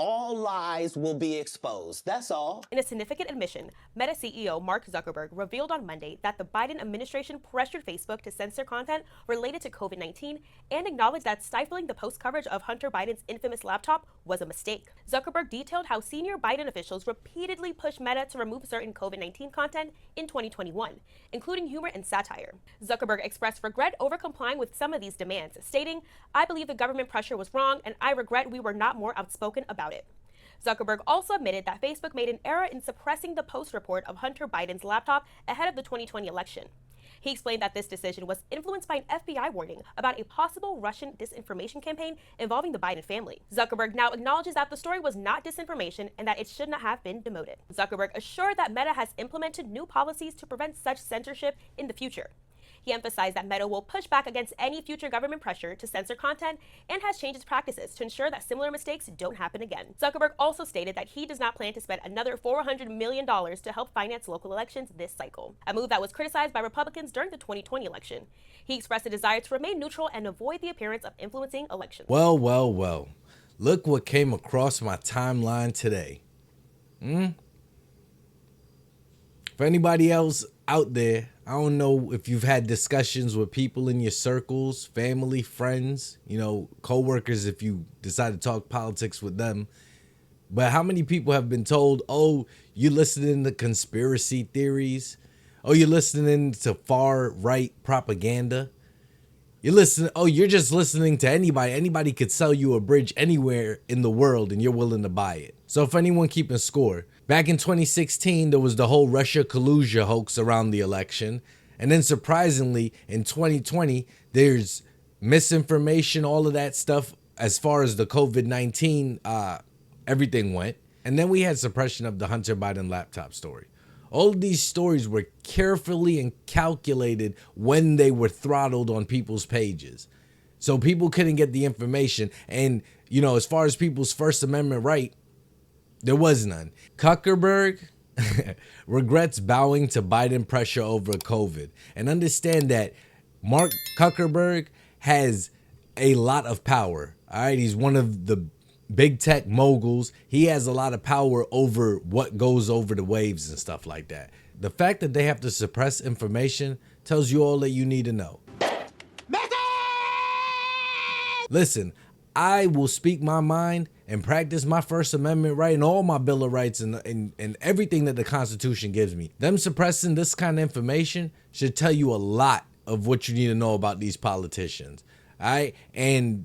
all lies will be exposed. That's all. In a significant admission, Meta CEO Mark Zuckerberg revealed on Monday that the Biden administration pressured Facebook to censor content related to COVID-19 and acknowledged that stifling the post coverage of Hunter Biden's infamous laptop was a mistake. Zuckerberg detailed how senior Biden officials repeatedly pushed Meta to remove certain COVID-19 content in 2021, including humor and satire. Zuckerberg expressed regret over complying with some of these demands, stating, "I believe the government pressure was wrong, and I regret we were not more outspoken about it." Zuckerberg also admitted that Facebook made an error in suppressing the Post report of Hunter Biden's laptop ahead of the 2020 election. He explained that this decision was influenced by an FBI warning about a possible Russian disinformation campaign involving the Biden family. Zuckerberg now acknowledges that the story was not disinformation and that it should not have been demoted. Zuckerberg assured that Meta has implemented new policies to prevent such censorship in the future. He emphasized that Meta will push back against any future government pressure to censor content and has changed its practices to ensure that similar mistakes don't happen again. Zuckerberg also stated that he does not plan to spend another $400 million to help finance local elections this cycle, a move that was criticized by Republicans during the 2020 election. He expressed a desire to remain neutral and avoid the appearance of influencing elections. Well, well, well. Look what came across my timeline today. For anybody else out there, I don't know if you've had discussions with people in your circles, family, friends, coworkers, if you decide to talk politics with them. But how many people have been told, oh, you're listening to conspiracy theories? Oh, you're listening to far right propaganda? You're just listening to anybody. Anybody could sell you a bridge anywhere in the world and you're willing to buy it. So for anyone keeping score, back in 2016, there was the whole Russia collusion hoax around the election. And then surprisingly, in 2020, there's misinformation, all of that stuff as far as the COVID-19, everything went. And then we had suppression of the Hunter Biden laptop story. All of these stories were carefully and calculated when they were throttled on people's pages. So people couldn't get the information. And, as far as people's First Amendment right, there was none. Zuckerberg regrets bowing to Biden pressure over COVID. And understand that Mark Zuckerberg has a lot of power. All right, he's one of the big tech moguls. He has a lot of power over what goes over the waves and stuff like that. The fact that they have to suppress information tells you all that you need to know. Listen, I will speak my mind and practice my First Amendment right and all my Bill of Rights and everything that the Constitution gives me. Them suppressing this kind of information should tell you a lot of what you need to know about these politicians. All right? And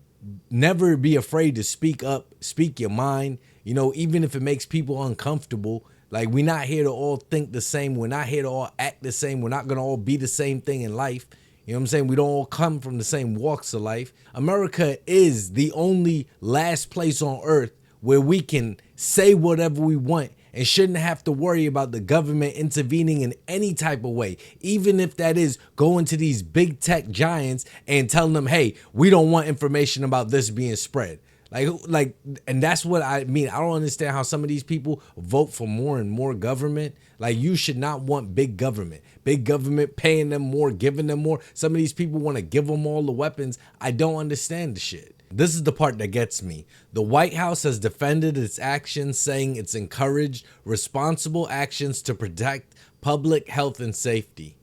never be afraid to speak up, speak your mind, even if it makes people uncomfortable. Like, we're not here to all think the same. We're not here to all act the same. We're not going to all be the same thing in life. You know what I'm saying? We don't all come from the same walks of life. America is the only last place on earth where we can say whatever we want and shouldn't have to worry about the government intervening in any type of way, even if that is going to these big tech giants and telling them, hey, we don't want information about this being spread. And that's what I mean. I don't understand how some of these people vote for more and more government. Like, you should not want big government paying them more, giving them more. Some of these people want to give them all the weapons. I don't understand the shit. This is the part that gets me. The White House has defended its actions, saying it's encouraged responsible actions to protect public health and safety.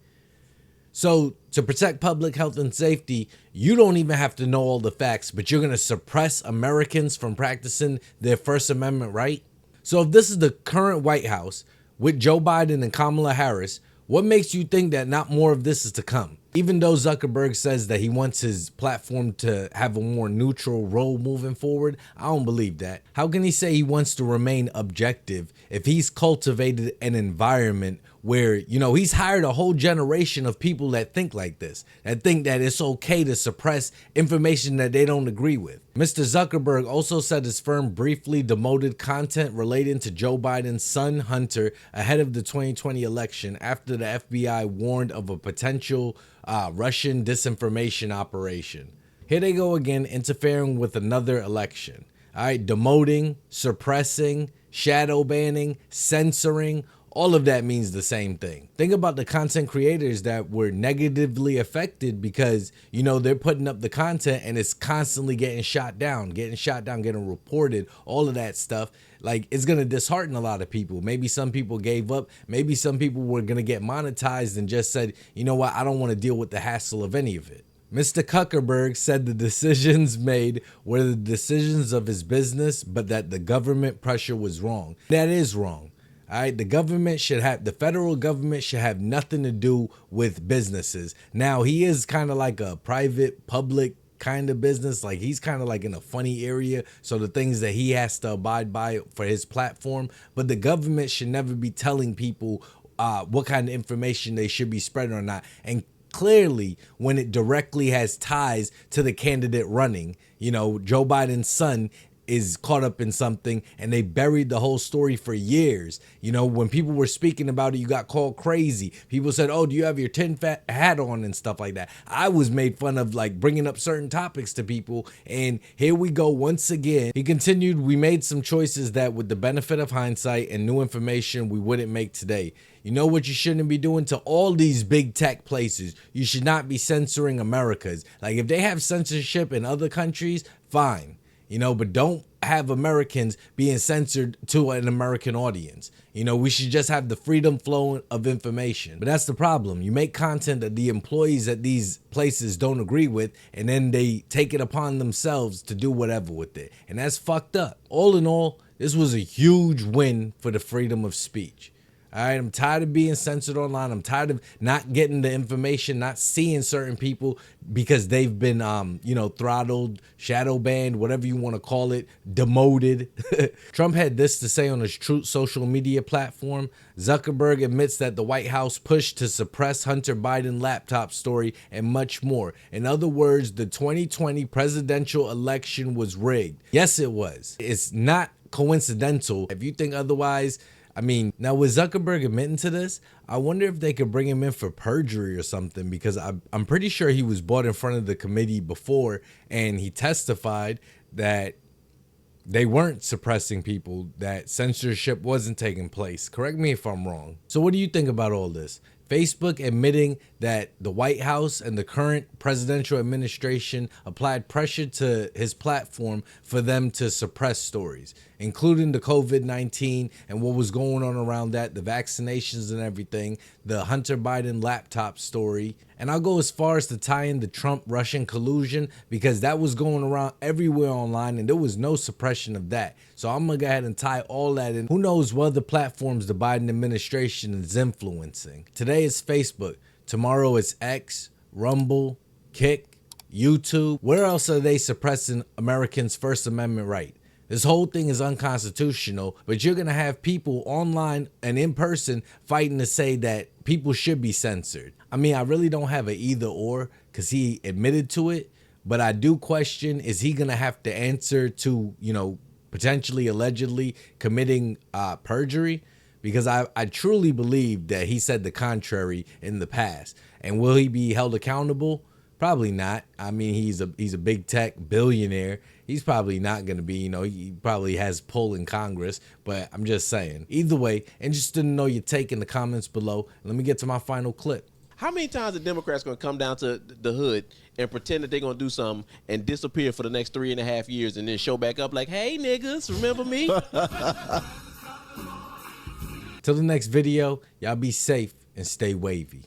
So to protect public health and safety, you don't even have to know all the facts, but you're going to suppress Americans from practicing their First Amendment right? So if this is the current White House with Joe Biden and Kamala Harris, what makes you think that not more of this is to come? Even though Zuckerberg says that he wants his platform to have a more neutral role moving forward, I don't believe that. How can he say he wants to remain objective if he's cultivated an environment where, he's hired a whole generation of people that think like this, that think that it's okay to suppress information that they don't agree with. Mr. Zuckerberg also said his firm briefly demoted content relating to Joe Biden's son, Hunter, ahead of the 2020 election after the FBI warned of a potential Russian disinformation operation. Here they go again, interfering with another election. All right, demoting, suppressing, shadow banning, censoring, all of that means the same thing. Think about the content creators that were negatively affected because, you know, they're putting up the content and it's constantly getting shot down, getting reported, all of that stuff. Like, it's going to dishearten a lot of people. Maybe some people gave up. Maybe some people were going to get monetized and just said, you know what, I don't want to deal with the hassle of any of it. Mr. Zuckerberg said the decisions made were the decisions of his business, but that the government pressure was wrong. That is wrong. All right, the federal government should have nothing to do with businesses. Now, he is kind of like a private, public kind of business. Like, he's kind of like in a funny area. So the things that he has to abide by for his platform, but the government should never be telling people what kind of information they should be spreading or not. And clearly, when it directly has ties to the candidate running, you know, Joe Biden's son is caught up in something and they buried the whole story for years. You know, when people were speaking about it, you got called crazy. People said, oh, do you have your tin hat on and stuff like that? I was made fun of, like, bringing up certain topics to people. And here we go once again. He continued, we made some choices that with the benefit of hindsight and new information we wouldn't make today. You know what you shouldn't be doing to all these big tech places? You should not be censoring America's. Like, if they have censorship in other countries, fine. You know, but don't have Americans being censored to an American audience. You know, we should just have the freedom flow of information. But that's the problem. You make content that the employees at these places don't agree with, and then they take it upon themselves to do whatever with it. And that's fucked up. All in all, this was a huge win for the freedom of speech. All right, I'm tired of being censored online. I'm tired of not getting the information, not seeing certain people because they've been, throttled, shadow banned, whatever you want to call it, demoted. Trump had this to say on his Truth social media platform. Zuckerberg admits that the White House pushed to suppress Hunter Biden laptop story and much more. In other words, the 2020 presidential election was rigged. Yes, it was. It's not coincidental. If you think otherwise, I mean, now with Zuckerberg admitting to this, I wonder if they could bring him in for perjury or something, because I'm pretty sure he was brought in front of the committee before and he testified that they weren't suppressing people, that censorship wasn't taking place. Correct me if I'm wrong. So what do you think about all this? Facebook admitting that the White House and the current presidential administration applied pressure to his platform for them to suppress stories, including the COVID-19 and what was going on around that, the vaccinations and everything, the Hunter Biden laptop story. And I'll go as far as to tie in the Trump-Russian collusion, because that was going around everywhere online and there was no suppression of that. So I'm going to go ahead and tie all that in. Who knows what other platforms the Biden administration is influencing. Today it's Facebook. Tomorrow it's X, Rumble, Kick, YouTube. Where else are they suppressing Americans' First Amendment right? This whole thing is unconstitutional, but you're going to have people online and in person fighting to say that people should be censored. I mean, I really don't have an either or, because he admitted to it, but I do question, is he going to have to answer to, potentially, allegedly committing perjury? Because I truly believe that he said the contrary in the past. And will he be held accountable? Probably not. I mean, he's a big tech billionaire. He's probably not going to be, he probably has pull in Congress, but I'm just saying. Either way, interested to know your take in the comments below. Let me get to my final clip. How many times are Democrats going to come down to the hood and pretend that they're going to do something and disappear for the next 3.5 years and then show back up like, hey, niggas, remember me? Till the next video, y'all be safe and stay wavy.